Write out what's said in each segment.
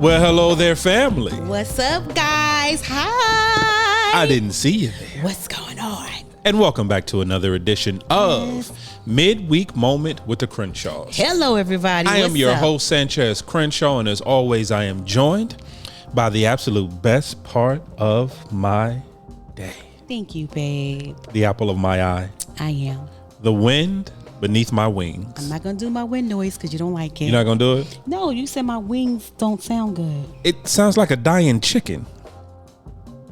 Well, hello there, family. What's up, guys? Hi. I didn't see you there. What's going on? And welcome back to another edition of Midweek Moment with the Crenshaws. Hello, everybody. I am What's your up? host, Sanchez Crenshaw, and as always, I am joined by the absolute best part of my day. Thank you, babe. The apple of my eye. I am. The wind beneath my wings. I'm not going to do my wind noise because you don't like it. You're not going to do it? No, you said my wings don't sound good. It sounds like a dying chicken.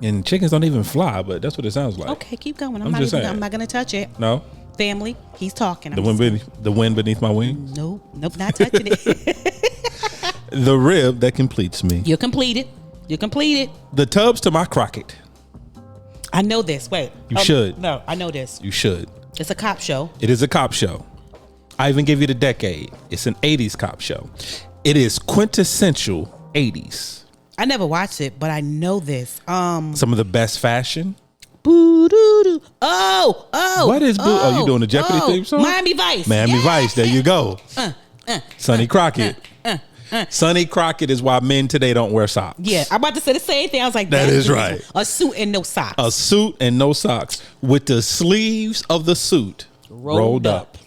And chickens don't even fly, but that's what it sounds like. Okay, keep going. I'm just saying. I'm not going to touch it. No? Family, he's talking. The wind beneath my wings? Nope, not touching it. The rib that completes me. You're completed. The tubs to my Crockett. I know this. Wait. You should. No, I know this. You should. It's a cop show. It is a cop show. I even give you the decade. It's an 80s cop show. It is quintessential 80s. I never watched it, but I know this. Some of the best fashion. Boo-doo-doo. Oh. What is boo? Oh, you doing the Jeopardy theme song? Miami Vice. Miami Vice. There you go. Sonny Crockett. Sonny Crockett is why men today don't wear socks. Yeah, I'm about to say the same thing. I was like, that is right. A suit and no socks. A suit and no socks with the sleeves of the suit rolled up.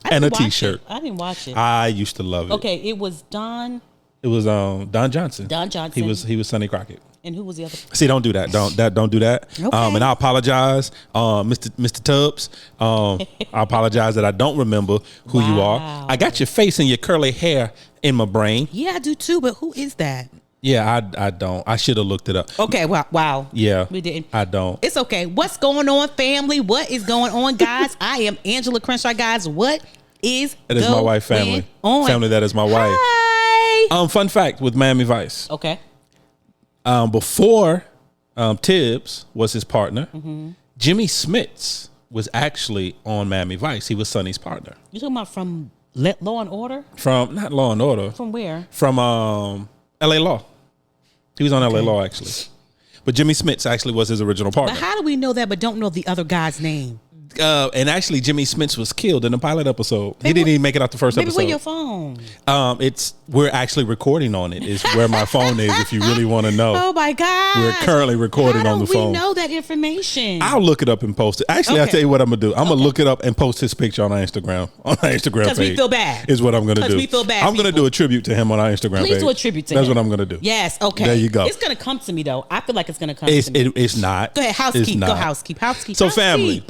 And a t-shirt. I didn't watch it. I used to love it. Okay, it was Don. It was Don Johnson. Don Johnson. He was Sonny Crockett. And who was the other? See, don't do that. Don't do that. Okay. And I apologize, Mr. Tubbs. I apologize that I don't remember who you are. I got your face and your curly hair in my brain. Yeah, I do too. But who is that? Yeah, I don't. I should have looked it up. Okay. Wow. Yeah, we didn't. I don't. It's okay. What's going on, family? What is going on, guys? I am Angela Crenshaw, guys. What is that is my wife, family. On? Family, that is my wife. Hi. Fun fact with Miami Vice. Okay. Before Tibbs was his partner, Jimmy Smits was actually on Miami Vice. He was Sonny's partner. You talking about from Law and Order? From not Law and Order. From where? From L.A. Law. He was on L.A. Law actually, but Jimmy Smits actually was his original partner. But how do we know that, but don't know the other guy's name? And actually, Jimmy Smits was killed in the pilot episode. He didn't even make it out the first episode. Where your phone? We're actually recording on it. Is where my phone is. If you really want to know. Oh my God! We're currently recording on the phone. How do we know that information? I'll look it up and post it. Actually, I'll tell you what I'm gonna do. I'm gonna look it up and post his picture on our Instagram. On our Instagram page. Because we feel bad. Is what I'm gonna do. We feel bad. I'm gonna do a tribute to him on our Instagram page. Please do a tribute to him. That's what I'm gonna do. Yes. Okay. There you go. It's gonna come to me though. I feel like it's gonna come to me. It's not. Go ahead. Housekeep. Go housekeep. So family.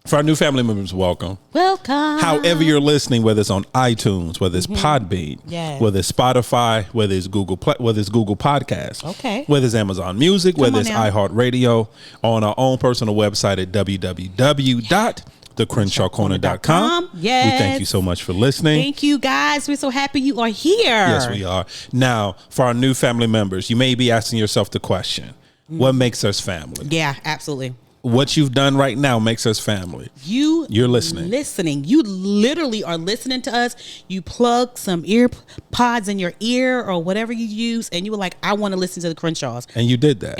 For our new family members, welcome. Welcome. However you're listening, whether it's on iTunes, whether it's Podbean, whether it's Spotify, whether it's Google Podcasts, whether it's Amazon Music, whether it's iHeartRadio, on our own personal website at www.thecrenshawcorner.com. Yes. We thank you so much for listening. Thank you, guys. We're so happy you are here. Yes, we are. Now, for our new family members, you may be asking yourself the question, what makes us family? Yeah, absolutely. What you've done right now makes us family. You're listening. You literally are listening to us. You plug some ear pods in your ear or whatever you use, and you were like, I want to listen to the Crenshaws. And you did that.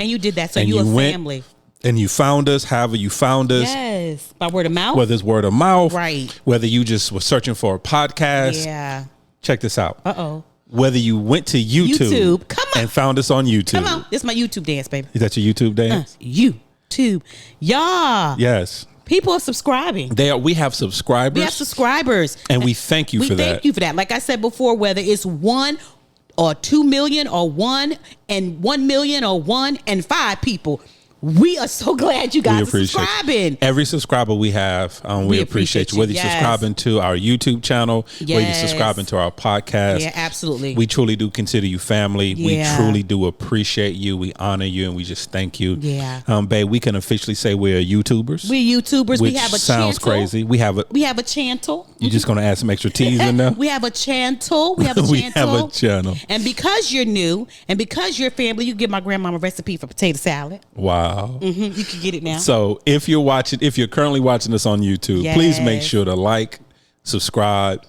So you're a family. And you found us, however you found us. Yes. By word of mouth. Whether it's word of mouth. Right. Whether you just were searching for a podcast. Yeah. Check this out. Uh-oh. Whether you went to YouTube. Come on. And found us on YouTube. Come on. This is my YouTube dance, baby. Is that your YouTube dance? YouTube. Y'all. Yes. People are subscribing. We have subscribers. And we thank you for that. We thank you for that. Like I said before, whether it's 1 or 2 million or 1 and 1 million or 1 and 5 people, we are so glad you guys are subscribing. Every subscriber we have, we appreciate you. Whether you're subscribing to our YouTube channel, whether you're subscribing to our podcast. Yeah, absolutely. We truly do consider you family. Yeah. We truly do appreciate you. We honor you, and we just thank you. Yeah. Babe, we can officially say we're YouTubers. We're YouTubers. Which we have a sounds channel. Crazy. We have a channel. You're just going to add some extra T's in there? We have a channel. We have a channel. And because you're new and because you're family, you give my grandmama a recipe for potato salad. Wow. You can get it now. So if you're currently watching us on YouTube, please make sure to like, subscribe,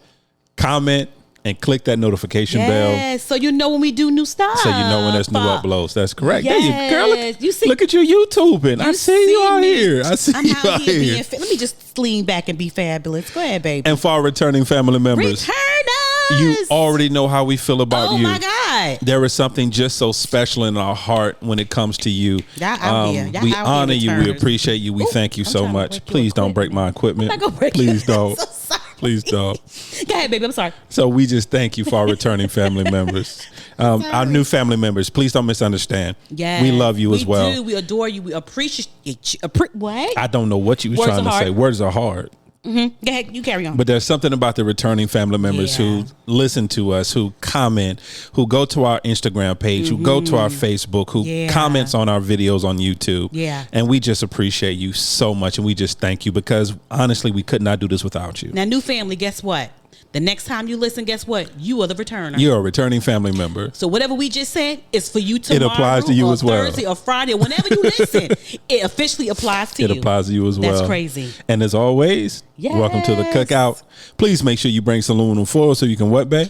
comment, and click that notification bell. Yes, so you know when we do new stuff. So you know when there's new uploads. That's correct. Yes. There you, girl, look at your YouTubing. I see you out here. I see you out here. Let me just lean back and be fabulous. Go ahead, baby. And for our returning family members, Returners. you already know how we feel about you. Oh my God. what? There is something just so special in our heart when it comes to you. We honor you. We appreciate you. We thank you so much. Please don't break my equipment. Please don't. So please don't. Go ahead, baby. I'm sorry. So we just thank you for our returning family members. Our new family members, please don't misunderstand. Yeah, we love you as well. We do. We adore you. We appreciate you. What? I don't know what you were trying to say. Words are hard. Mm-hmm. Go ahead, you carry on. But there's something about the returning family members who listen to us, who comment, who go to our Instagram page, who go to our Facebook, who comments on our videos on YouTube. Yeah. And we just appreciate you so much. And we just thank you because honestly, we could not do this without you. Now, new family, guess what? The next time you listen, guess what? You are the returner. You're a returning family member. So whatever we just said is for you tomorrow. It applies to you as well. Thursday or Friday, whenever you listen, it officially applies to you. It applies to you as well. That's crazy. And as always, welcome to the cookout. Please make sure you bring some aluminum foil so you can what, babe?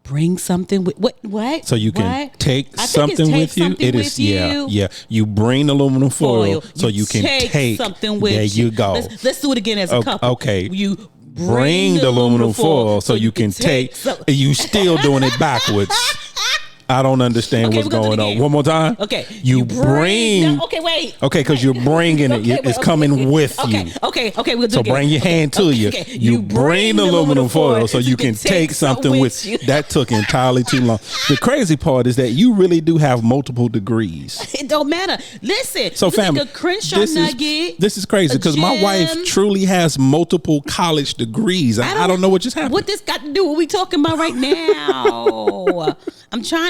Bring something with what? So you can take something with you. It is yeah. You bring aluminum foil so you can take something with you. There you go. Let's do it again as a couple. Okay. You bring the aluminum foil so you can take. You still doing it backwards. I don't understand what's going on. One more time. Okay. You bring. Okay, wait. Okay, because you're bringing it. It's coming with you. Okay. We'll do so bring your hand to you. You bring the aluminum foil so you can take something with you. That took entirely too long. The crazy part is that you really do have multiple degrees. It don't matter. Listen. So family, a Crenshaw nugget. This is crazy because my wife truly has multiple college degrees. I don't know what just happened. What this got to do with what we talking about right now?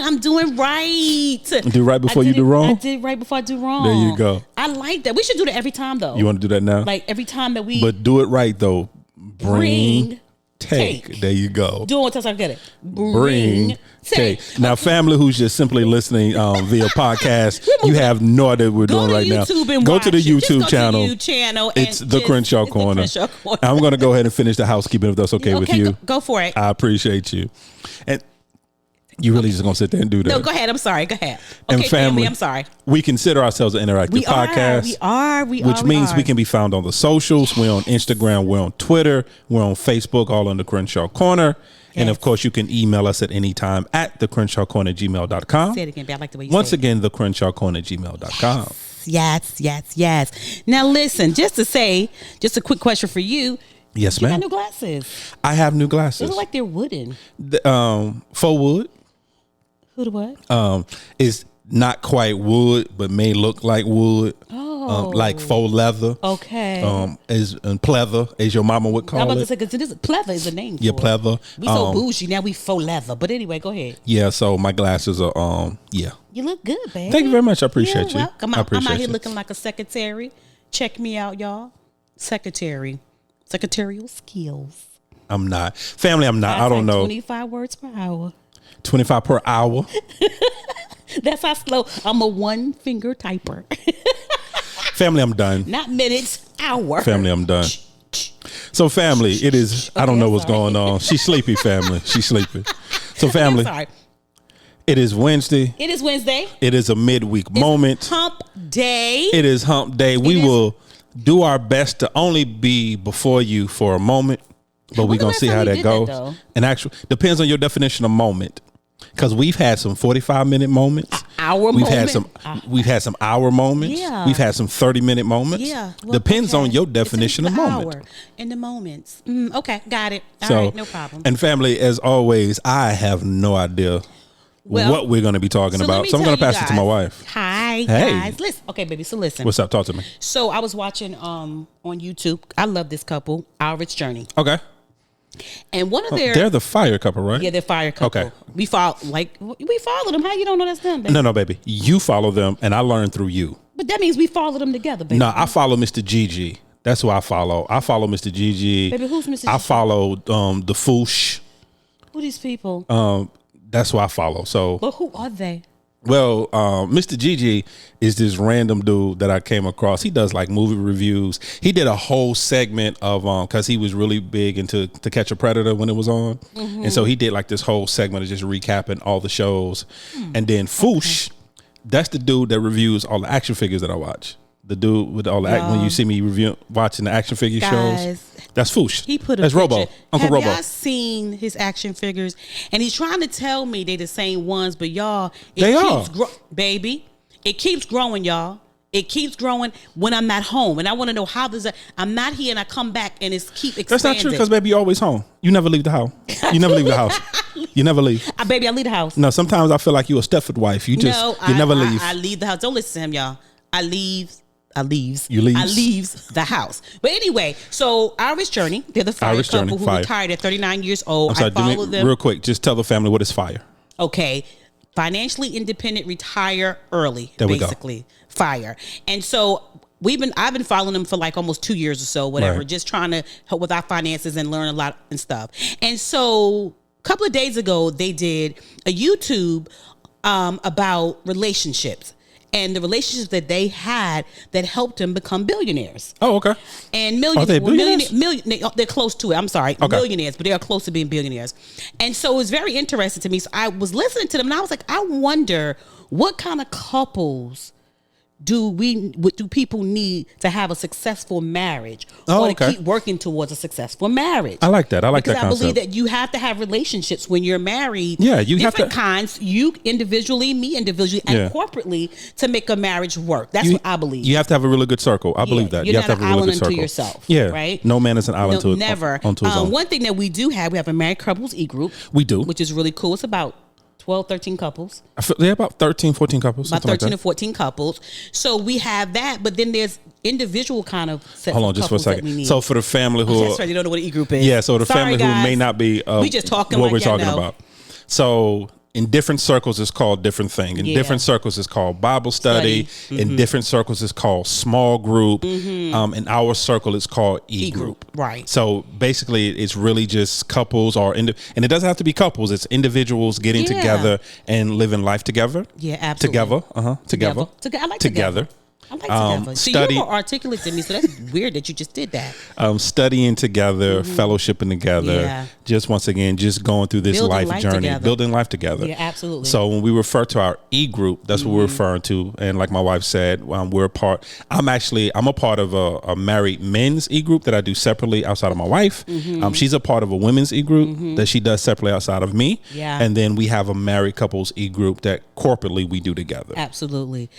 I'm doing right. Do right before you do wrong? I did right before I do wrong. There you go. I like that. We should do that every time, though. You want to do that now? Like every time that we... But do it right, though. Bring, take. There you go. Do it one time so I get it. Bring, take. Now, family who's just simply listening via podcast, you have no idea what we're doing right now. Go to the YouTube channel. It's the Crenshaw Corner. I'm going to go ahead and finish the housekeeping if that's okay with you. Go for it. I appreciate you. And... you really just gonna sit there and do that? No, go ahead. I'm sorry. Go ahead. Okay, and family, I'm sorry. We consider ourselves an interactive podcast. Which means we can be found on the socials. We're on Instagram. We're on Twitter. We're on Facebook, all on the Crenshaw Corner. Yes. And of course, you can email us at any time at thecrenshawcorner@gmail.com. Say it again, babe. I like the way you Once again, thecrenshawcorner@gmail.com. Yes. Now listen, just a quick question for you. Yes, ma'am. You got new glasses. I have new glasses. They look like they're wooden. Faux wood. Who the what? It's not quite wood, but may look like wood. Oh. Like faux leather. Okay. And pleather, as your mama would call it. I'm about to say, because pleather is a name for it. Pleather. We so bougie, now we faux leather. But anyway, go ahead. Yeah, so my glasses are, yeah. You look good, babe. Thank you very much. I appreciate you. Welcome. I'm out here looking like a secretary. Check me out, y'all. Secretarial skills. I'm not. Family, I'm not. I don't know. 25 words per hour. 25 per hour. That's how slow. I'm a one finger typer. Family, I'm done. Not minutes, hour. Family, I'm done. So family, it is, I don't know what's going on. She's sleepy, family. She's sleepy. So family, it is Wednesday. It is Wednesday. It is a midweek moment. Hump day. It is hump day. We will do our best to only be before you for a moment, but we're going to see how that goes. And actually, depends on your definition of moment. Because we've had some 45-minute moments. We've had some hour moments. Yeah. We've had some 30-minute moments. Yeah. Well, depends on your definition of moment. Hour and the moments. Okay, got it. All right, no problem. And family, as always, I have no idea what we're going to be talking about. So I'm going to pass it to my wife. Hi, guys. Listen. Okay, baby. So listen. What's up? Talk to me. So I was watching on YouTube. I love this couple, Our Journey. Okay. And one of they're the fire couple, right? Yeah, they're fire couple. Okay. We follow them. How you don't know that's them, baby? No, baby. You follow them, and I learned through you. But that means we follow them together, baby. No, I follow Mr. Gigi. That's who I follow. I follow Mr. Gigi. Baby, who's Mr. Gigi? I follow the Foosh. Who are these people? That's who I follow. So, but who are they? Well, Mr. Gigi is this random dude that I came across. He does like movie reviews. He did a whole segment of because he was really big into To Catch a Predator when it was on, and so he did like this whole segment of just recapping all the shows. And then Foosh, that's the dude that reviews all the action figures that I watch. The dude with all the when you see me watching the action figure shows, that's Foosh. He put a that's picture. Robo, Uncle Robo. Have y'all seen his action figures? And he's trying to tell me they the same ones, but y'all, baby, it keeps growing, y'all. It keeps growing when I'm not home, and I want to know how does that. I'm not here, and I come back, and it's keep expanding. That's not true because baby, you're always home. You never leave the house. You never leave the house. You never leave. Baby, I leave the house. No, sometimes I feel like you a Stepford wife. You never leave. I leave the house. Don't listen to him, y'all. I leaves the house. But anyway, so Irish Journey, they're the fire couple who retired at 39 years old. I follow them. Real quick, just tell the family what is fire. Okay. Financially independent, retire early. There we basically. Go. Fire. And so I've been following them for like almost 2 years or so, whatever, just trying to help with our finances and learn a lot and stuff. And so a couple of days ago, they did a YouTube about relationships. And the relationships that they had that helped them become billionaires. Oh, okay. And millionaires? They're close to it. I'm sorry. Okay. Millionaires, but they are close to being billionaires. And so it was very interesting to me. So I was listening to them and I was like, I wonder what kind of couples do people need to have a successful marriage or to keep working towards a successful marriage? I like that. I like that concept. Because I believe that you have to have relationships when you're married. Yeah, you have different kinds. You individually, me individually, and corporately to make a marriage work. That's what I believe. You have to have a really good circle. I believe that. You're you have not to have a really good circle. unto yourself. Yeah, right. No man is an island to never. Onto his own. One thing that we do have, we have a married couples e-group. We do, which is really cool. It's about 12, 13 couples. They're about 13, 14 couples. About 13 or 14 couples. So we have that, but then there's individual kind of sets Hold on just for a second. So for the family who... that's right, you don't know what an e-group is. Yeah, so the family who may not be... we just talking what we're talking about. So... in different circles, it's called different thing. In different circles, it's called Bible study. Mm-hmm. In different circles, it's called small group. Mm-hmm. In our circle, it's called e-group. Right. So basically, it's really just couples and it doesn't have to be couples. It's individuals getting together and living life together. Yeah, absolutely. Together. I like together. I like together. So you're more articulate than me, so that's weird that you just did that. Studying together, fellowshipping together, just once again, just going through this life journey, building life together. Yeah, absolutely. So when we refer to our e-group, that's what we're referring to. And like my wife said, we're a part. I'm a part of a married men's e-group that I do separately outside of my wife. She's a part of a women's e-group that she does separately outside of me. Yeah. And then we have a married couples e-group that corporately we do together. Absolutely.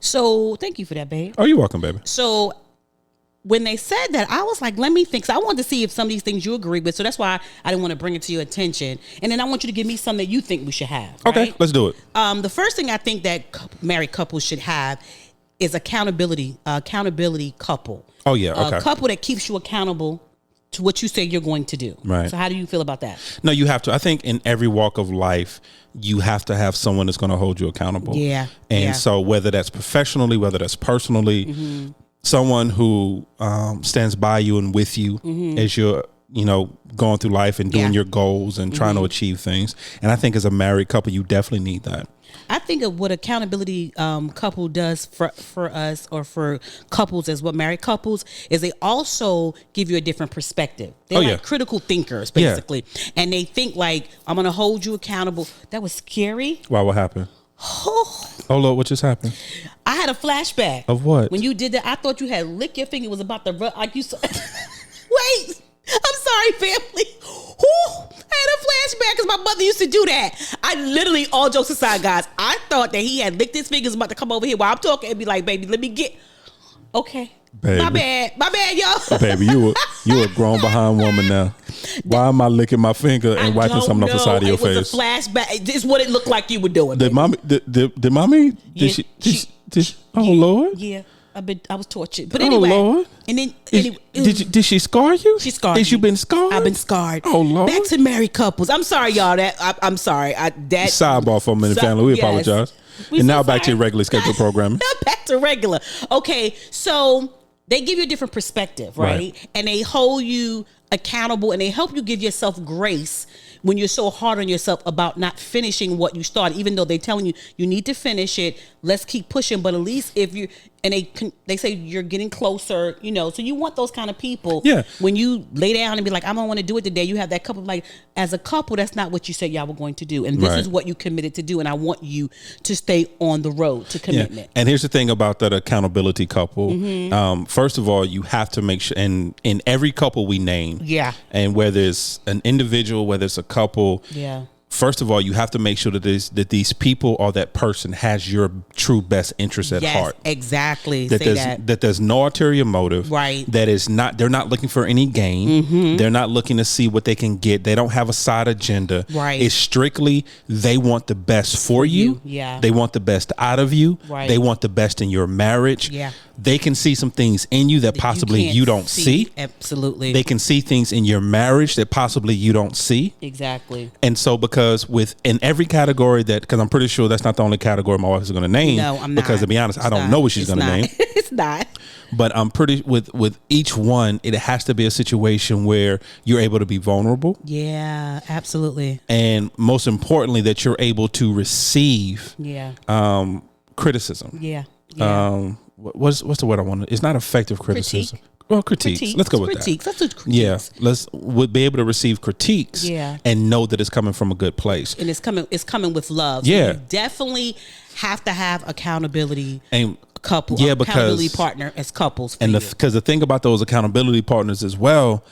So thank you for that, babe. Oh, you're welcome, baby. So when they said that, I was like, let me think. So I wanted to see if some of these things you agree with. So that's why I didn't want to bring it to your attention. And then I want you to give me some that you think we should have. Okay, right? Let's do it. The first thing I think that married couples should have is accountability couple. Oh, yeah. Okay. A couple that keeps you accountable to what you say you're going to do. Right. So how do you feel about that? No, you have to. I think in every walk of life, you have to have someone that's going to hold you accountable. Yeah. And so whether that's professionally, whether that's personally, someone who stands by you and with you as you're, going through life and doing your goals and trying to achieve things. And I think as a married couple, you definitely need that. I think of what accountability couple does for us or for couples as what married couples is they also give you a different perspective. They're like critical thinkers, basically. Yeah. And they think like, I'm going to hold you accountable. That was scary. Wow, what happened? Oh, Lord, what just happened? I had a flashback. Of what? When you did that, I thought you had licked your finger. It was about to run. Like you saw. Wait. I'm sorry, family. I had a flashback because my mother used to do that. I literally, all jokes aside, guys, I thought that he had licked his fingers about to come over here while I'm talking and be like, baby, let me get. Okay. Baby. My bad, y'all. Baby, you a grown behind woman now. Why am I licking my finger and wiping something off the side of your face? It was a flashback. This is what it looked like you were doing. Did mommy? Did she? Oh, Lord. Yeah. I was tortured. But anyway. Oh, Lord. And then did she scar you? She scarred me. Has you been scarred? I've been scarred. Oh, Lord. Back to married couples. I'm sorry, y'all. I'm sorry. Sidebar for a minute, family. We apologize. And now back to your regularly scheduled programming. Back to regular. Okay, so they give you a different perspective, right? And they hold you accountable and they help you give yourself grace when you're so hard on yourself about not finishing what you started, even though they're telling you need to finish it. let's keep pushing. But at least if you, and they say you're getting closer, you know, so you want those kind of people. Yeah. When you lay down and be like, I don't want to do it today, you have that couple, like, as a couple, that's not what you said y'all were going to do. And this is what you committed to do. And I want you to stay on the road to commitment. Yeah. And here's the thing about that accountability couple. First of all, you have to make sure, and in every couple we name, and whether it's an individual, whether it's a couple, first of all, you have to make sure that these people or that person has your true best interest at heart. Exactly. That there's no ulterior motive. Right. That is not, they're not looking for any gain. They're not looking to see what they can get. They don't have a side agenda. Right. It's strictly they want the best for you. Yeah. They want the best out of you. Right. They want the best in your marriage. Yeah. They can see some things in you that possibly you don't see. Absolutely. They can see things in your marriage that possibly you don't see. Exactly. And so because in every category because I'm pretty sure that's not the only category my wife is going to name. No, I'm not. Because to be honest, I don't know what she's going to name. It's not. But I'm pretty with each one, it has to be a situation where you're able to be vulnerable. Yeah, absolutely. And most importantly, that you're able to receive criticism. Yeah. What's the word I want? It's not effective criticism. Well, critiques. Let's go with critiques. that. Let's do critiques. Yeah, we'll be able to receive critiques. And know that it's coming from a good place. And it's coming with love. Yeah, so you definitely have to have accountability. And couple, accountability partner as couples. Because the thing about those accountability partners as well,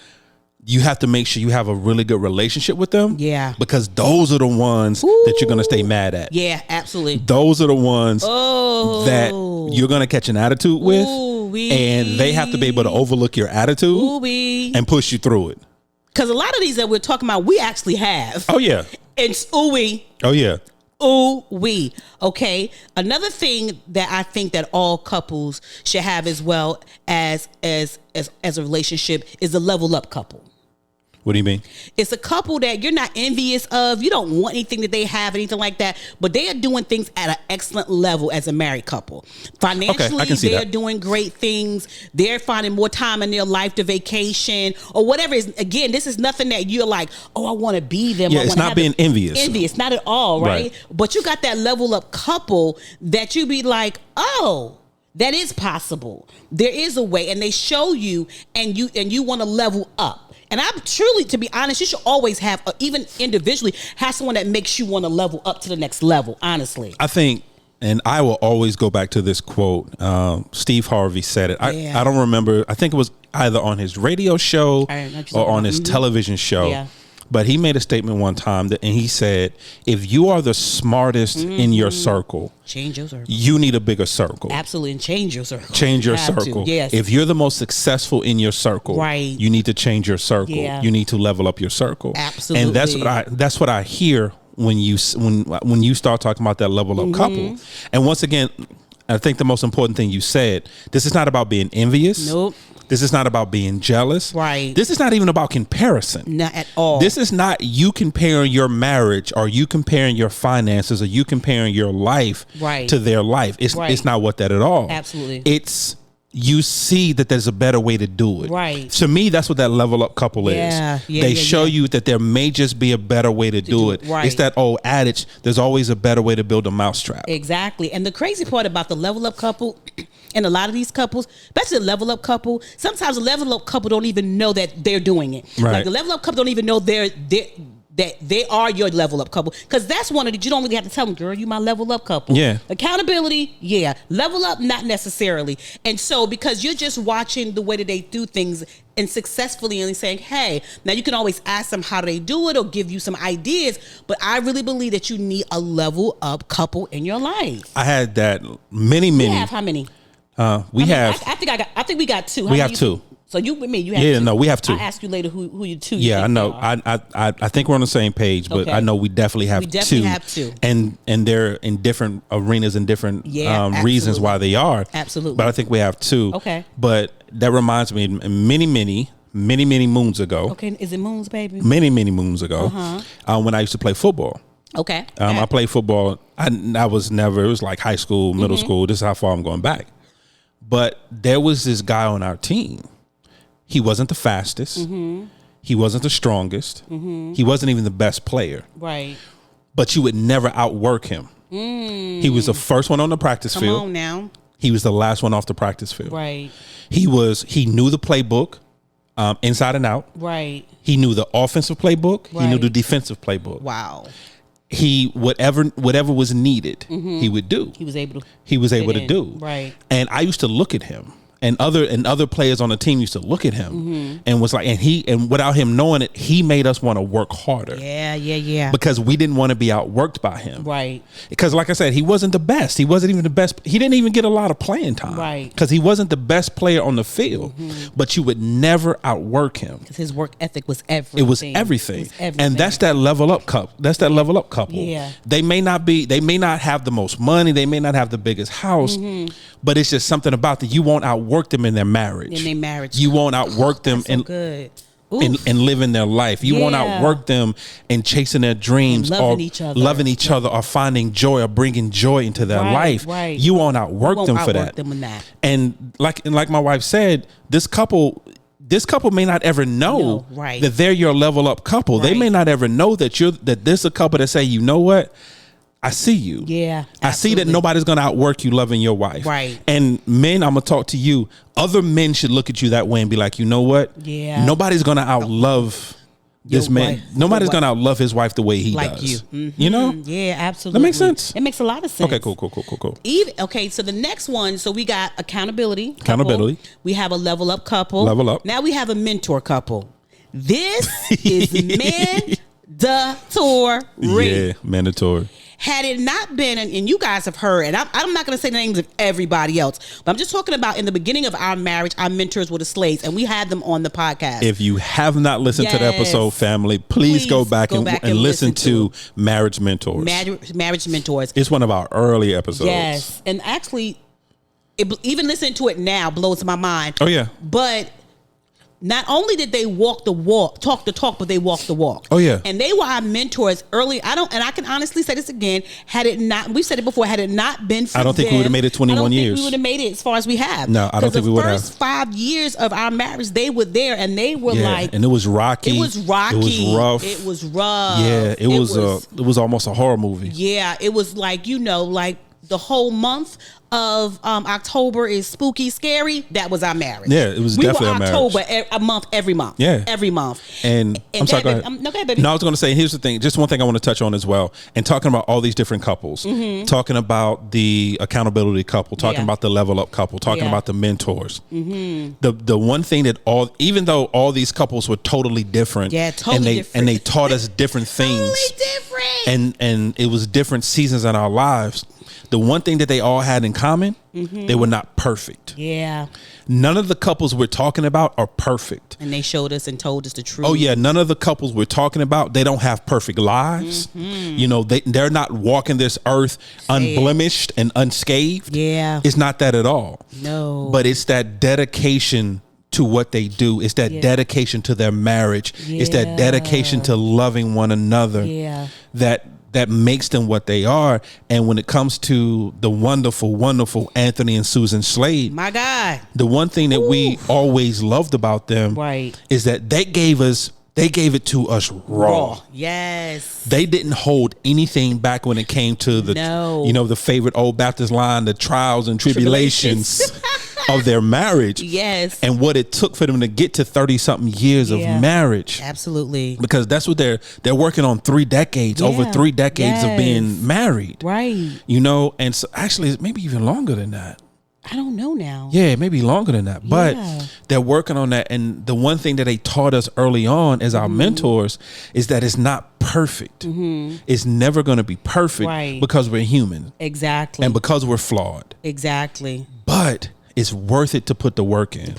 you have to make sure you have a really good relationship with them. Yeah. Because those are the ones that you're going to stay mad at. Yeah, absolutely. Those are the ones that you're going to catch an attitude with. And they have to be able to overlook your attitude and push you through it. Because a lot of these that we're talking about, we actually have. Oh, yeah. It's ooh-wee. Oh, yeah. Ooh-wee. Okay. Another thing that I think that all couples should have as well as a relationship is a level up couple. What do you mean? It's a couple that you're not envious of. You don't want anything that they have, anything like that. But they are doing things at an excellent level as a married couple. Financially, they're doing great things. They're finding more time in their life to vacation or whatever. Again, this is nothing that you're like, oh, I want to be them. Yeah, it's not being envious. Envious, not at all, right? But you got that level up couple that you be like, oh, that is possible. There is a way, and they show you, and you want to level up. And I'm truly, to be honest, you should always have, even individually, have someone that makes you want to level up to the next level, honestly. I think, and I will always go back to this quote. Steve Harvey said it. I don't remember. I think it was either on his radio show or on his television show. Yeah. But he made a statement one time and he said, if you are the smartest in your circle, change your circle. You need a bigger circle. Absolutely. And change your circle. Change your circle. Yes. If you're the most successful in your circle, you need to change your circle. Yeah. You need to level up your circle. Absolutely. And that's what I hear when you start talking about that level up couple. And once again, I think the most important thing you said, this is not about being envious. Nope. This is not about being jealous. Right. This is not even about comparison. Not at all. This is not you comparing your marriage or you comparing your finances or you comparing your life to their life. It's not what that at all. Absolutely. It's you see that there's a better way to do it. Right. To me, that's what that level up couple is. They show you that there may just be a better way to do it. Right. It's that old adage, there's always a better way to build a mousetrap. Exactly. And the crazy part about the level up couple and a lot of these couples, especially the level up couple, sometimes the level up couple don't even know that they're doing it. Right. Like the level up couple don't even know that they are your level up couple, because that's one of the, you don't really have to tell them, girl, you my level up couple. Yeah. Accountability, level up, not necessarily. And so because you're just watching the way that they do things and successfully and saying, hey, now you can always ask them how do they do it or give you some ideas, but I really believe that you need a level up couple in your life. I had that many. You have how many? I think we got two. We have two. So you with me, you have two. Yeah, no, we have two. I'll ask you later who you two. Yeah, I know. I think we're on the same page, but I know we definitely have two. We definitely have two. And they're in different arenas and different reasons why they are. Absolutely. But I think we have two. Okay. But that reminds me, many moons ago. Okay, is it moons, baby? Many moons ago, when I used to play football. Okay. I played football. It was like high school, middle school. This is how far I'm going back. But there was this guy on our team. He wasn't the fastest. He wasn't the strongest. He wasn't even the best player. Right. But you would never outwork him. He was the first one on the practice field. Come on now. He was the last one off the practice field. Right. He knew the playbook inside and out. Right. He knew the offensive playbook. Right. He knew the defensive playbook. Wow. He whatever was needed, he would do. He was able to do. Right. And I used to look at him. And other players on the team used to look at him and was like, and without him knowing it, he made us want to work harder. Yeah. Because we didn't want to be outworked by him. Right. Because like I said, he wasn't the best. He wasn't even the best. He didn't even get a lot of playing time. Right. Because he wasn't the best player on the field. But you would never outwork him. Because his work ethic was everything. It was everything. And that's that level up couple. That's that level up couple. Yeah. They may not have the most money. They may not have the biggest house. But it's just something about that. You won't outwork them in their marriage. You won't outwork them and living their life. You won't outwork them in chasing their dreams and loving each other or finding joy or bringing joy into their life. Right. You won't outwork them for that. And like my wife said, this couple may not ever know that they're your level up couple. They may not ever know that there's a couple that say, you know what? I see you. Yeah. I see that nobody's going to outwork you loving your wife. Right. And men, I'm going to talk to you. Other men should look at you that way and be like, you know what? Yeah. Nobody's going to outlove this man. Nobody's going to outlove his wife the way he like does. You. You know? Yeah, absolutely. That makes sense. It makes a lot of sense. Okay, cool. Okay, so the next one, so we got accountability. Accountability. Couple. We have a level up couple. Level up. Now we have a mentor couple. This is mandatory. Yeah, mandatory. Had it not been, and you guys have heard, and I'm not going to say the names of everybody else, but I'm just talking about in the beginning of our marriage, our mentors were the slaves, and we had them on the podcast. If you have not listened to the episode, family, please go back and listen to Marriage Mentors. Marriage Mentors. It's one of our early episodes. Yes, and actually, even listening to it now blows my mind. Oh, yeah. But not only did they walk the walk, talk the talk, but they walked the walk. Oh yeah. And they were our mentors early. I can honestly say this again. Had it not, we've said it before, had it not been for I don't think we would have made it 21 years. We would have made it as far as we have. No, I don't think we would have. The first 5 years of our marriage, they were there and they were like, and it was rocky. It was rocky. It was rough. It was rough. Yeah, it was almost a horror movie. Yeah, it was like, like the whole month of October is spooky, scary. That was our marriage. Yeah, it was definitely our marriage. October, a month, every month. Yeah, every month. And I'm sorry, go ahead. No, go ahead, baby. No, I was going to say, here's the thing. Just one thing I want to touch on as well. And talking about all these different couples, talking about the accountability couple, talking about the level up couple, talking about the mentors. The one thing that even though all these couples were totally different, different, and they taught us different things, totally different, and it was different seasons in our lives. The one thing that they all had in common, they were not perfect. Yeah. None of the couples we're talking about are perfect. And they showed us and told us the truth. Oh, yeah. None of the couples we're talking about, they don't have perfect lives. You know, they're not walking this earth unblemished and unscathed. Yeah. It's not that at all. No. But it's that dedication to what they do. It's that dedication to their marriage. It's that dedication to loving one another. That makes them what they are. And when it comes to the wonderful, wonderful Anthony and Susan Slade, my God, the one thing that we always loved about them is that they gave it to us raw. Yes. They didn't hold anything back when it came to the, the favorite old Baptist line, the trials and tribulations of their marriage. Yes. And what it took for them to get to 30 something years of marriage. Absolutely. Because that's what they're working on 3 decades, over 3 decades of being married. Right. You know, and so actually maybe even longer than that. I don't know now. Yeah, maybe longer than that. But they're working on that. And the one thing that they taught us early on as our mentors is that it's not perfect. It's never going to be perfect because we're human. Exactly. And because we're flawed. Exactly. But it's worth it to put the work in.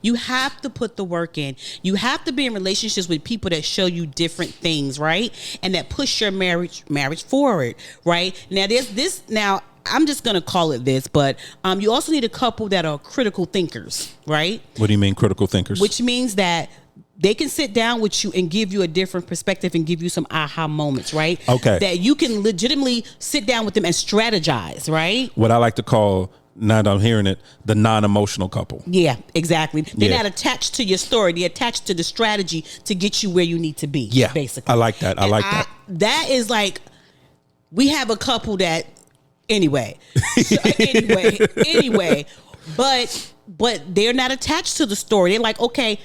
You have to put the work in. You have to be in relationships with people that show you different things, right? And that push your marriage forward, right? Now, there's this. Now, I'm just going to call it this, but you also need a couple that are critical thinkers, right? What do you mean critical thinkers? Which means that they can sit down with you and give you a different perspective and give you some aha moments, right? Okay. That you can legitimately sit down with them and strategize, right? What I like to call, now that I'm hearing it, the non-emotional couple. Yeah, exactly. They're not attached to your story. They're attached to the strategy to get you where you need to be. Yeah, basically. I like that. I like that. That is like, we have a couple that anyway, but they're not attached to the story. They're like, okay,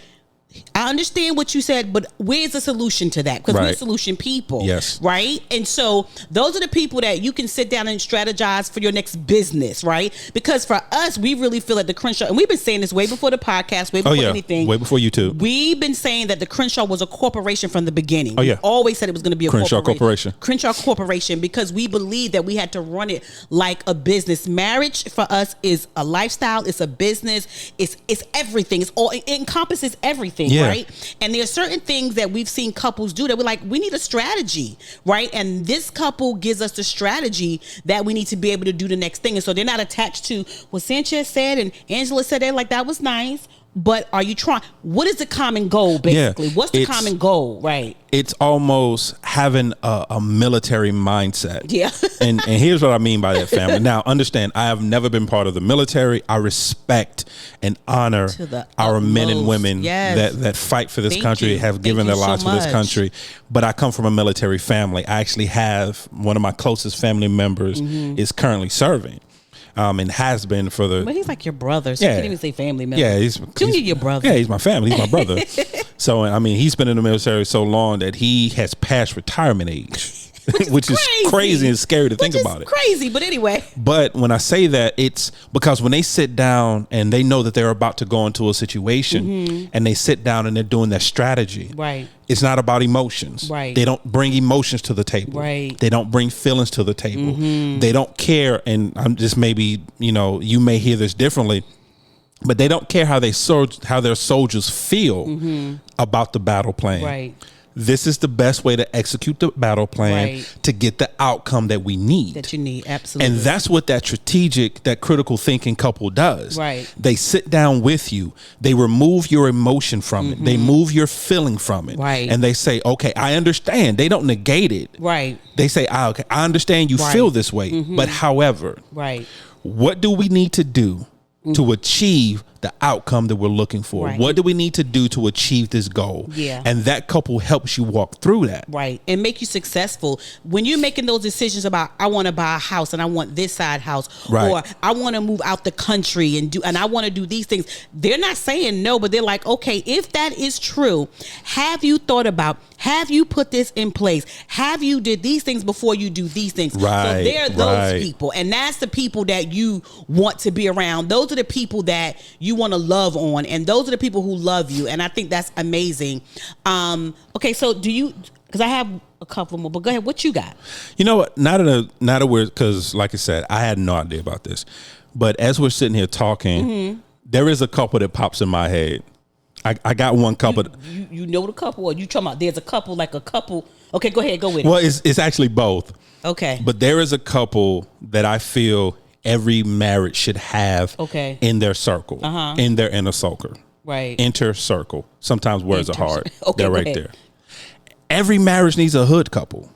I understand what you said, but where's the solution to that? Because we're solution people. Yes. Right? And so those are the people that you can sit down and strategize for your next business, right? Because for us, we really feel that the Crenshaw, and we've been saying this way before the podcast, way before anything. Way before YouTube. We've been saying that the Crenshaw was a corporation from the beginning. Oh, yeah. We always said it was going to be a Crenshaw Corporation. Crenshaw Corporation, because we believe that we had to run it like a business. Marriage for us is a lifestyle. It's a business. It's everything. It encompasses everything. Right? And there are certain things that we've seen couples do that we're like, we need a strategy, right? And this couple gives us the strategy that we need to be able to do the next thing. And so they're not attached to what Sanchez said and Angela said. They're like, that was nice, but are you trying? What is the common goal, basically? What's the common goal, right? It's almost having a military mindset. Yeah. and here's what I mean by that, family. Now, understand, I have never been part of the military. I respect and honor our men and women that fight for this country, have given their lives for this country. But I come from a military family. I actually have one of my closest family members is currently serving. And has been for the... But he's like your brother, so you can't even say family member. Yeah, he's your brother. Yeah, he's my family. He's my brother. So, I mean, he's been in the military so long that he has passed retirement age. Which is crazy and scary to think about it. Crazy, but anyway. But when I say that, it's because when they sit down and they know that they're about to go into a situation and they sit down and they're doing their strategy. Right. It's not about emotions. Right. They don't bring emotions to the table. Right. They don't bring feelings to the table. They don't care. And I'm just maybe, you may hear this differently, but they don't care how their soldiers feel about the battle plan. Right. This is the best way to execute the battle plan to get the outcome that we need. That you need, absolutely. And that's what that critical thinking couple does. Right. They sit down with you. They remove your emotion from it. They move your feeling from it. Right. And they say, okay, I understand. They don't negate it. Right. They say, okay, I understand you feel this way. But however, what do we need to do to achieve the outcome that we're looking for? Right. What do we need to do to achieve this goal? Yeah. And that couple helps you walk through that. Right. And make you successful. When you're making those decisions about, I want to buy a house and I want this side house, or I want to move out the country and I want to do these things. They're not saying no, but they're like, okay, if that is true, have you thought about, have you put this in place? Have you did these things before you do these things? Right. So they're those people. And that's the people that you want to be around. Those are the people that you want to love on, and those are the people who love you, and I think that's amazing. Okay, so do you, because I have a couple more, but go ahead, what you got? You know what, not a weird, because like I said, I had no idea about this, but as we're sitting here talking, there is a couple that pops in my head. I got one couple. You know the couple, or you talking about there's a couple, like a couple? Okay, go ahead, go with it. Well, it's actually both. Okay. But there is a couple that I feel every marriage should have in their circle, in their inner circle. Right. Inner circle. Sometimes words are hard. They're right there. Every marriage needs a hood couple.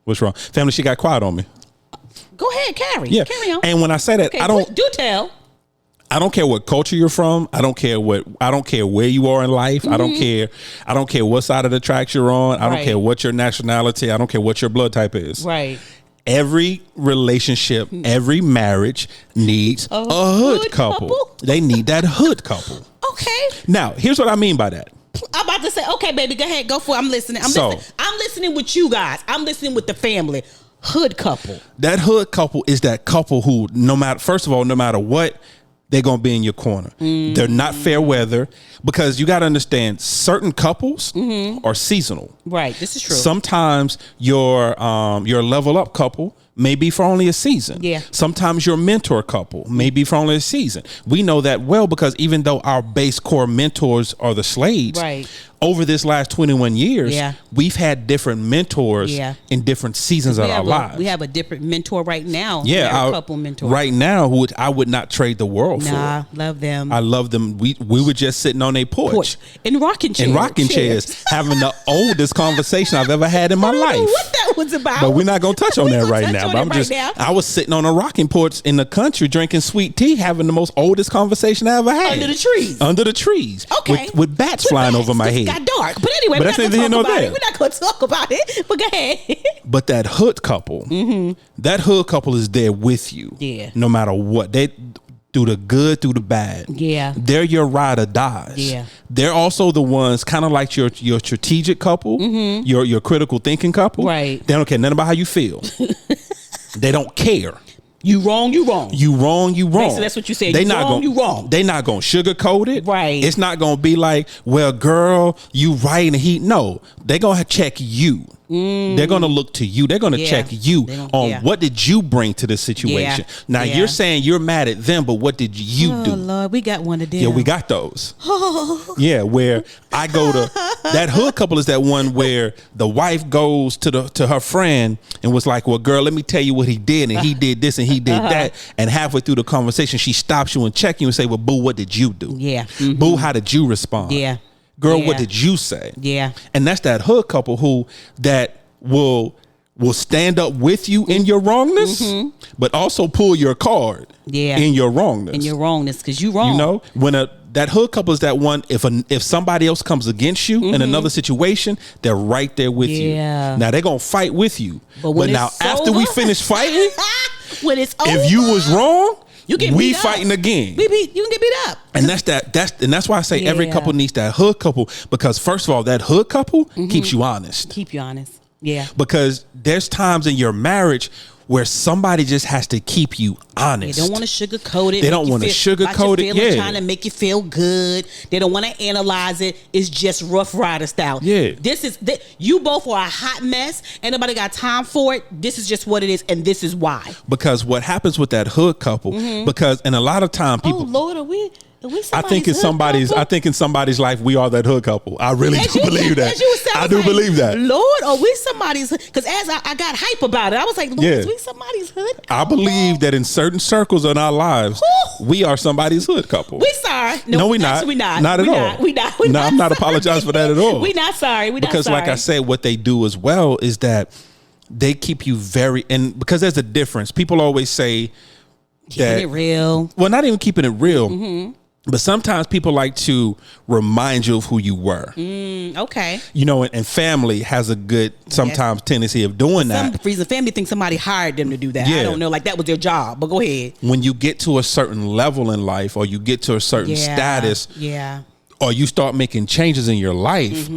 What's wrong? Family, she got quiet on me. Go ahead, carry. Yeah. Carry on. And when I say that, I don't do tell. I don't care what culture you're from. I don't care where you are in life. I don't care what side of the tracks you're on. I don't care what your nationality. I don't care what your blood type is. Right. Every relationship, every marriage needs a hood couple. They need that hood couple. Okay. Now, here's what I mean by that. I'm about to say, okay, baby, go ahead, go for it. I'm listening. I'm listening with you guys. I'm listening with the family. Hood couple. That hood couple is that couple who, no matter what, they're going to be in your corner. They're not fair weather, because you got to understand, certain couples are seasonal. Right. This is true. Sometimes your level up couple may be for only a season. Yeah. Sometimes your mentor couple may be for only a season. We know that well, because even though our base core mentors are the Slades, right, over this last 21 years, we've had different mentors in different seasons of our lives. We have a different mentor right now. Yeah, a couple mentors right now who I would not trade the world for. Nah, love them. I love them. We were just sitting on a porch in rocking chairs, having the oldest conversation I've ever had in my life. I don't know what that was about, but we're not gonna touch on that right now. But I was sitting on a rocking porch in the country drinking sweet tea, having the most oldest conversation I ever had under the trees. Okay, with bats flying over my head. got dark. But anyway, but that's neither here nor there. We're not going to talk about it. But go ahead. But that hood couple, that hood couple is there with you. Yeah. No matter what. They through the good, through the bad. Yeah. They're your ride or dies. Yeah. They're also the ones kind of like your strategic couple, your critical thinking couple. Right. They don't care nothing about how you feel. They don't care. You wrong, you wrong. You wrong, you wrong. So that's what you said. You wrong, you wrong. They not gonna sugarcoat it. Right. It's not gonna be like, well, girl, you right, and no. They gonna check you. They're gonna look to you. They're gonna check you on what did you bring to the situation. Now you're saying you're mad at them, but what did you do? Lord, we got one today. Yeah, we got those. Yeah, where I go to that hood couple is that one where the wife goes to her friend and was like, well, girl, let me tell you what he did, and he did this and he did that, and halfway through the conversation she stops you and checks you and say, well, boo, what did you do? Yeah. Boo, how did you respond? Yeah. Girl, what did you say? Yeah. And that's that hood couple who that will stand up with you in your wrongness, but also pull your card in your wrongness. In your wrongness, because you wrong. You know, when that hood couple is that one, if somebody else comes against you in another situation, they're right there with you. Now they're going to fight with you. But now after we finish fighting, when it's over, if you was wrong, we up. Fighting again. You can get beat up. And that's why I say every couple needs that hood couple, because first of all, that hood couple keeps you honest. Keep you honest. Yeah. Because there's times in your marriage where somebody just has to keep you honest. They don't want to sugarcoat it. They don't want to sugarcoat it. Yeah. Trying to make you feel good. They don't want to analyze it. It's just Rough Rider style. Yeah. You both are a hot mess. Ain't nobody got time for it. This is just what it is, and this is why. Because what happens with that hood couple, because and a lot of time people, oh Lord, are we I think in somebody's life we are that hood couple. I really do believe that. I do believe that. Lord, are we somebody's? Because as I got hype about it, I was like, Lord, is we somebody's hood couple? I believe that in certain circles in our lives, we are somebody's hood couple. We sorry. No, we're not. We not. Not at all. We not. No, I'm not apologizing for that at all. We not sorry. Because like I said, what they do as well is that they keep you and because there's a difference. People always say keeping it real. Well, not even keeping it real. But sometimes people like to remind you of who you were. Okay. You know, and family has a good sometimes tendency of doing that. For some reason, family thinks somebody hired them to do that. I don't know, like that was their job. But go ahead. When you get to a certain level in life, or you get to a certain status, or you start making changes in your life,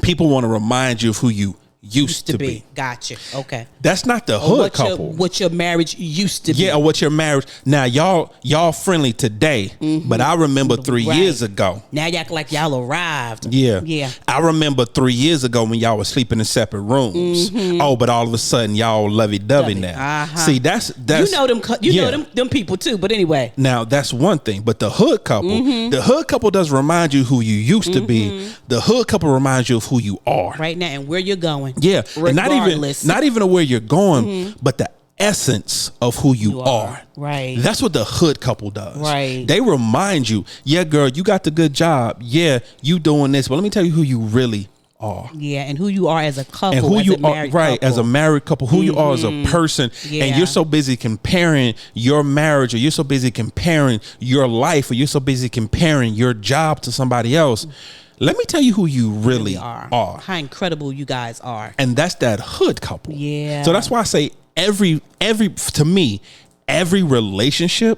people want to remind you of who you used to be. Gotcha. Okay. That's not the hood couple. What your marriage used to be. Yeah, or what your marriage. Now y'all friendly today, but I remember 3 years ago. Now you act like y'all arrived. Yeah. Yeah. I remember 3 years ago when y'all were sleeping in separate rooms. Oh, but all of a sudden y'all lovey-dovey now. See, that's you know them people too. But anyway. Now that's one thing, but the hood couple does remind you who you used to be. The hood couple reminds you of who you are right now and where you're going. Yeah, and not even where you're going, but the essence of who you are. Right. That's what the hood couple does. Right. They remind you, yeah, girl, you got the good job. Yeah, you doing this, but let me tell you who you really are. Yeah, and who you are as a couple, and who as you a married are, right? couple. As a married couple, who you are as a person, and you're so busy comparing your marriage, or you're so busy comparing your life, or you're so busy comparing your job to somebody else. Let me tell you who you really are. How incredible you guys are. And that's that hood couple. Yeah. So that's why I say every to me, every relationship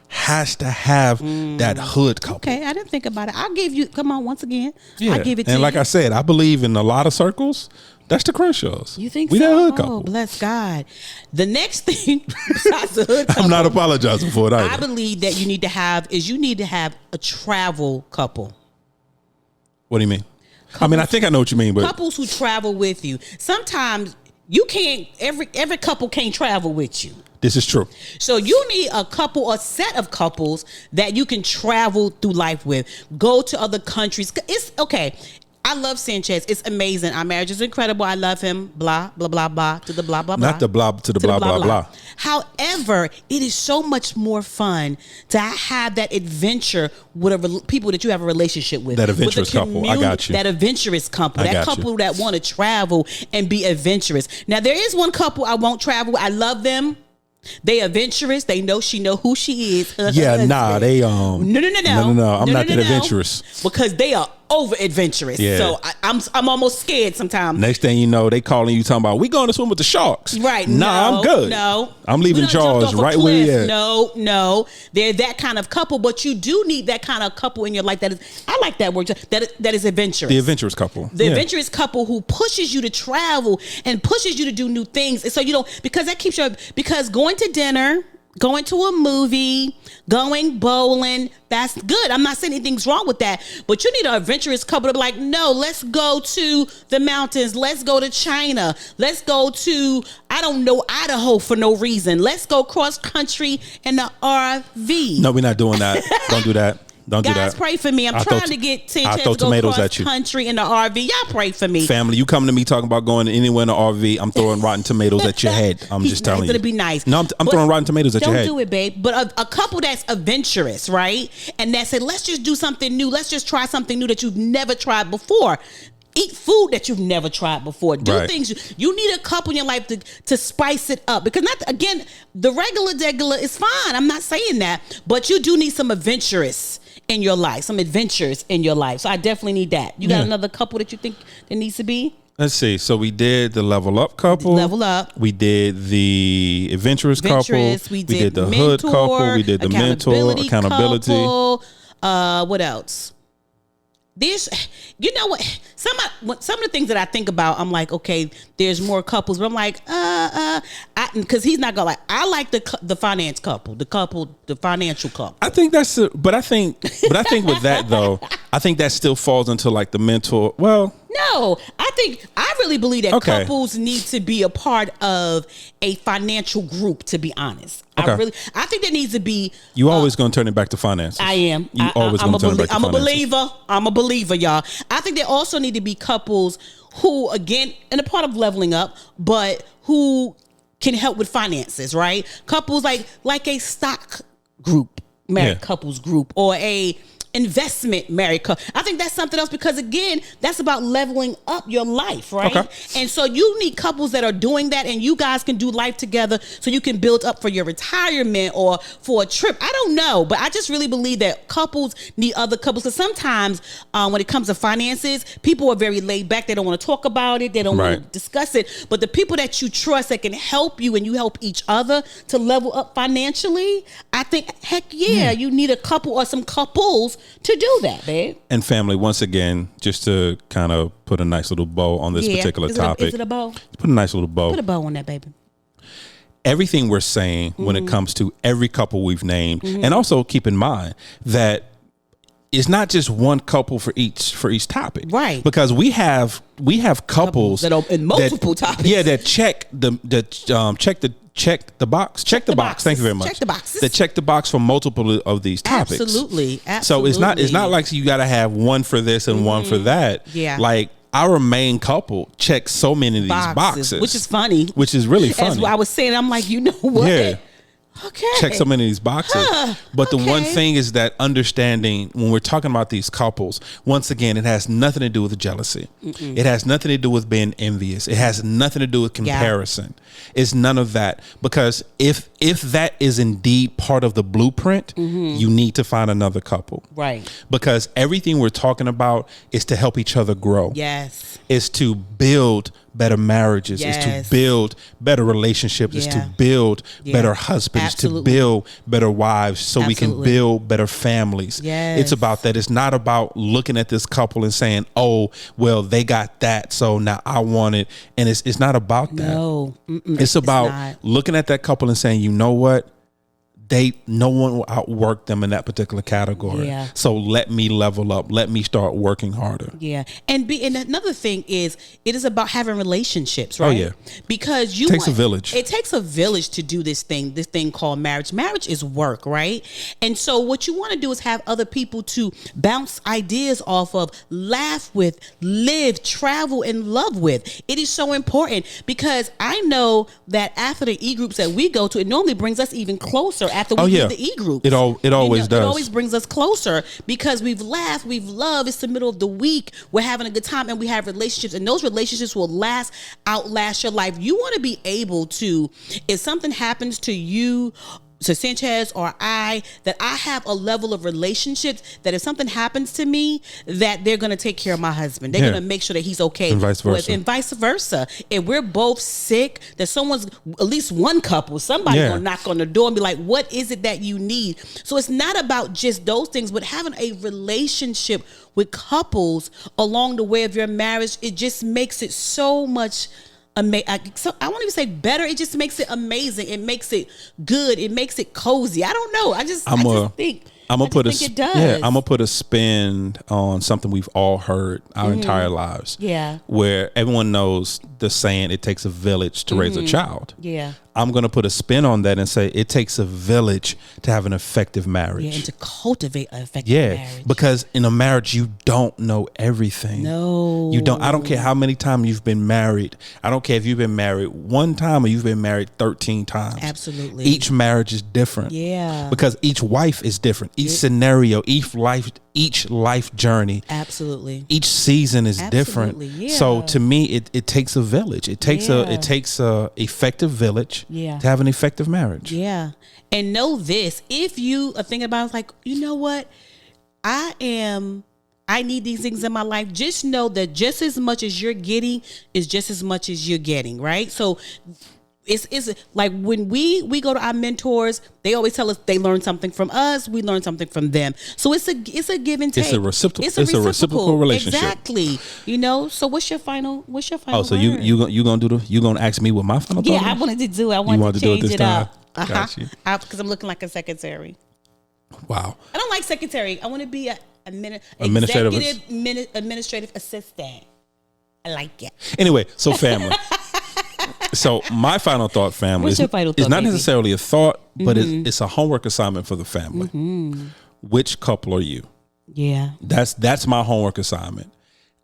has to have that hood couple. Okay, I didn't think about it. I'll give you, come on, once again. Yeah. I'll give it to you. And like I said, I believe in a lot of circles, that's the Crenshaws. You think we so? That hood couple. Oh, bless God. The next thing besides the hood couple, I'm not apologizing for it either. I believe that you need to have a travel couple. What do you mean? I mean, I think I know what you mean, but couples who travel with you. Sometimes you can't. Every couple can't travel with you. This is true. So you need a set of couples that you can travel through life with. Go to other countries. It's okay. I love Sanchez. It's amazing. Our marriage is incredible. I love him. Blah, blah, blah, blah, to the blah, blah, blah. Not the blah, to the blah, blah, blah. However, it is so much more fun to have that adventure with people that you have a relationship with. That adventurous couple. I got you. That adventurous couple. That couple that want to travel and be adventurous. Now, there is one couple I won't travel with. I love them. They adventurous. They know who she is. Yeah, nah, they No. I'm not that adventurous. Because they are over adventurous. Yeah. So I'm almost scared sometimes. Next thing you know, they calling you talking about, we going to swim with the sharks. Right. Nah, I'm good. No. I'm leaving Jaws right where you at. No. They're that kind of couple, but you do need that kind of couple in your life that is, I like that word, that is adventurous. The adventurous couple. The adventurous couple who pushes you to travel and pushes you to do new things. And so you don't, because that keeps because going to dinner, going to a movie, going bowling, that's good. I'm not saying anything's wrong with that, but you need an adventurous couple to be like, no, let's go to the mountains. Let's go to China. Let's go to, I don't know, Idaho for no reason. Let's go cross country in the RV. No, we're not doing that. Don't do that. Don't do that. Guys, pray for me. I'm trying to get 10 chance to go cross country in the RV. Y'all pray for me. Family, you come to me talking about going anywhere in the RV, I'm throwing rotten tomatoes at your head. I'm just telling you. It's going to be nice. No, I'm throwing rotten tomatoes at your head. Don't do it, babe. But a couple that's adventurous, right? And that said, let's just do something new. Let's just try something new that you've never tried before. Eat food that you've never tried before. Do things. You need a couple in your life to spice it up. Because again, the regular is fine. I'm not saying that. But you do need some adventurous in your life, some adventures in your life. So I definitely need that. You got another couple that you think there needs to be? Let's see. So we did the level up couple. Level up. We did the adventurous couple. We did the mentor, hood couple. We did the mentor, accountability. Couple. What else? You know what? Some of the things that I think about, I'm like, okay, there's more couples, but I'm like, because he's not gonna I like the finance couple, the financial couple. I think but I think with that though, I think that still falls into like the mentor. Well, no, I really believe that couples need to be a part of a financial group. To be honest, I think there needs to be. You always gonna turn it back to finance. I am. You always gonna turn it back to finances. I'm a believer, y'all. I think there also need to be couples who, again, and a part of leveling up, but who can help with finances, right? Couples like a stock group, married couples group, or a investment married couple. I think that's something else because again, that's about leveling up your life, right? Okay. And so you need couples that are doing that, and you guys can do life together so you can build up for your retirement or for a trip. I don't know, but I just really believe that couples need other couples, because sometimes when it comes to finances, people are very laid back. They don't want to talk about it. They don't want to discuss it. But the people that you trust that can help you and you help each other to level up financially, I think, heck yeah, you need a couple or some couples to do that, babe. And family, once again, just to kind of put a nice little bow on this particular topic. Is it a bow? Put a nice little bow. Put a bow on that, baby. Everything we're saying when it comes to every couple we've named, and also keep in mind that it's not just one couple for each topic, right? Because we have couples that are in multiple topics. Yeah, that check the box. Thank you very much. Check the boxes. That check the box for multiple of these topics. Absolutely. So it's not like you got to have one for this and one for that. Yeah. Like our main couple checks so many of these boxes, which is funny. Which is really funny. As I was saying, I'm like, you know what? Yeah. Okay. Check so many of these boxes. But the one thing is that understanding when we're talking about these couples, once again, it has nothing to do with jealousy. It has nothing to do with being envious. It has nothing to do with comparison. It's none of that. Because if that is indeed part of the blueprint, you need to find another couple. Right. Because everything we're talking about is to help each other grow. Yes. Is to build better marriages, is to build better relationships, is to build better husbands, to build better wives, so we can build better families. It's about that. It's not about looking at this couple and saying, oh, well, they got that, so now I want it. And it's not about that. No. It's about looking at that couple and saying, you know what? No one will outwork them in that particular category. Yeah. So let me level up. Let me start working harder. Yeah. And another thing is, it is about having relationships, right? Oh, yeah. Because it takes a village. It takes a village to do this thing called marriage. Marriage is work, right? And so what you want to do is have other people to bounce ideas off of, laugh with, live, travel, and love with. It is so important because I know that after the e-groups that we go to, it normally brings us even closer after we leave the e-group. It always does. It always brings us closer because we've laughed, we've loved. It's the middle of the week. We're having a good time and we have relationships, and those relationships will outlast your life. You want to be able to, if something happens to you, Sanchez or that I have a level of relationships that if something happens to me, that they're going to take care of my husband. They're going to make sure that he's okay. And vice versa. And vice versa. If we're both sick, that someone's, at least one couple, somebody going to knock on the door and be like, what is it that you need? So it's not about just those things, but having a relationship with couples along the way of your marriage, it just makes it so much so I won't even say better. It just makes it amazing. It makes it good. It makes it cozy. I don't know. I just think it does. Yeah, I'm gonna put a spin on something we've all heard our entire lives. Yeah, where everyone knows the saying, "It takes a village to raise a child." Yeah, I'm gonna put a spin on that and say it takes a village to have an effective marriage. Yeah, and to cultivate an effective marriage. Because in a marriage you don't know everything. No, you don't. I don't care how many times you've been married. I don't care if you've been married one time or you've been married 13 times. Absolutely. Each marriage is different. Yeah, because each wife is different. Each scenario, each life journey. Absolutely. Each season is different. Yeah. So to me, it takes a village. It takes a effective village to have an effective marriage. Yeah. And know this, if you are thinking about it, like, you know what? I need these things in my life. Just know that just as much as you're getting is just as much as you're getting, right? So it's like when we go to our mentors, they always tell us they learn something from us, we learn something from them. So it's a give and take. It's a reciprocal relationship. Exactly. So what's your final Oh, so word? you gonna ask me what my final thought is? I wanted to do to change it up. Got you. Because I'm looking like a secretary. Wow. I don't like secretary. I want to be administrative assistant. I like it. Anyway, so family. So my final thought, family, What's your final thought, is not baby? necessarily a thought, but it's a homework assignment for the family. Mm-hmm. Which couple are you? Yeah. That's my homework assignment.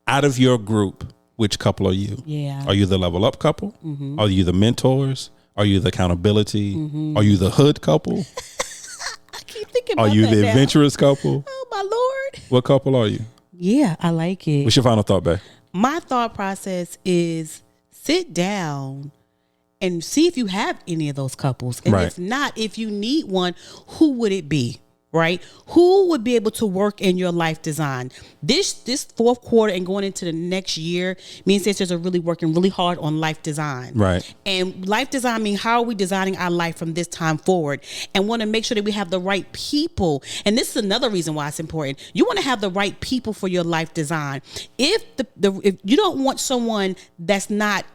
Out of your group, which couple are you? Yeah. Are you the level up couple? Mm-hmm. Are you the mentors? Are you the accountability? Mm-hmm. Are you the hood couple? I keep thinking about Are you that the now. adventurous couple? Oh, my Lord. What couple are you? Yeah, I like it. What's your final thought, babe? My thought process is sit down and see if you have any of those couples. And if not, if you need one, who would it be? Right? Who would be able to work in your life design? This fourth quarter and going into the next year, me and sisters are really working really hard on life design. Right. And life design means how are we designing our life from this time forward, and want to make sure that we have the right people. And this is another reason why it's important. You want to have the right people for your life design. If if you don't want someone that's not,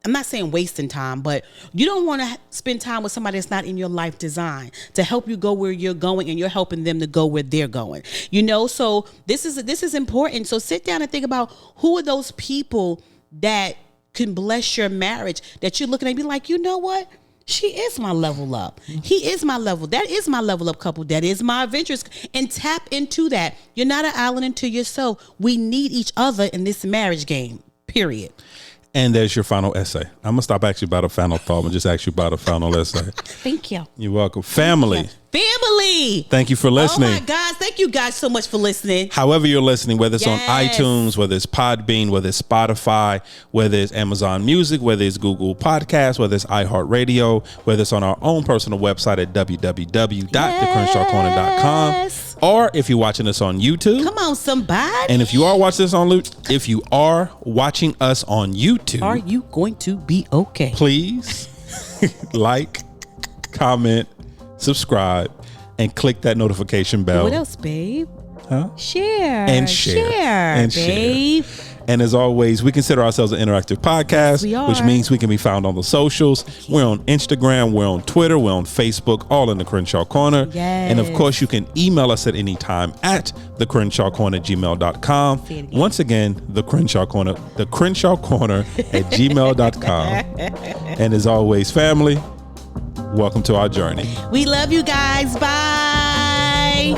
I'm not saying wasting time, but you don't want to spend time with somebody that's not in your life design to help you go where you're going, and you're helping them to go where they're going. So this is important. So sit down and think about who are those people that can bless your marriage, that you're looking at and be like, you know what? She is my level up. He is my level. That is my level up couple. That is my adventures. And tap into that. You're not an island unto yourself. We need each other in this marriage game, period. And there's your final essay. I'm going to stop asking you about a final thought and just ask you about a final essay. Thank you. You're welcome. Family. Family. Thank you for listening. Oh my gosh. Thank you guys so much for listening. However you're listening, whether it's on iTunes, whether it's Podbean, whether it's Spotify, whether it's Amazon Music, whether it's Google Podcasts, whether it's iHeartRadio, whether it's on our own personal website at www.thecrenshawcorner.com. Or if you're watching us on YouTube. Come on, somebody. And if you are watching us on YouTube, are you going to be okay? Please like, comment, subscribe, and click that notification bell. What else, babe? Huh? Share. Babe. And as always, we consider ourselves an interactive podcast, which means we can be found on the socials. We're on Instagram, we're on Twitter, we're on Facebook, all in the Crenshaw Corner. Yes. And of course, you can email us at any time at thecrenshawcorner@gmail.com. Once again, the Crenshaw Corner at gmail.com. And as always, family, welcome to our journey. We love you guys. Bye.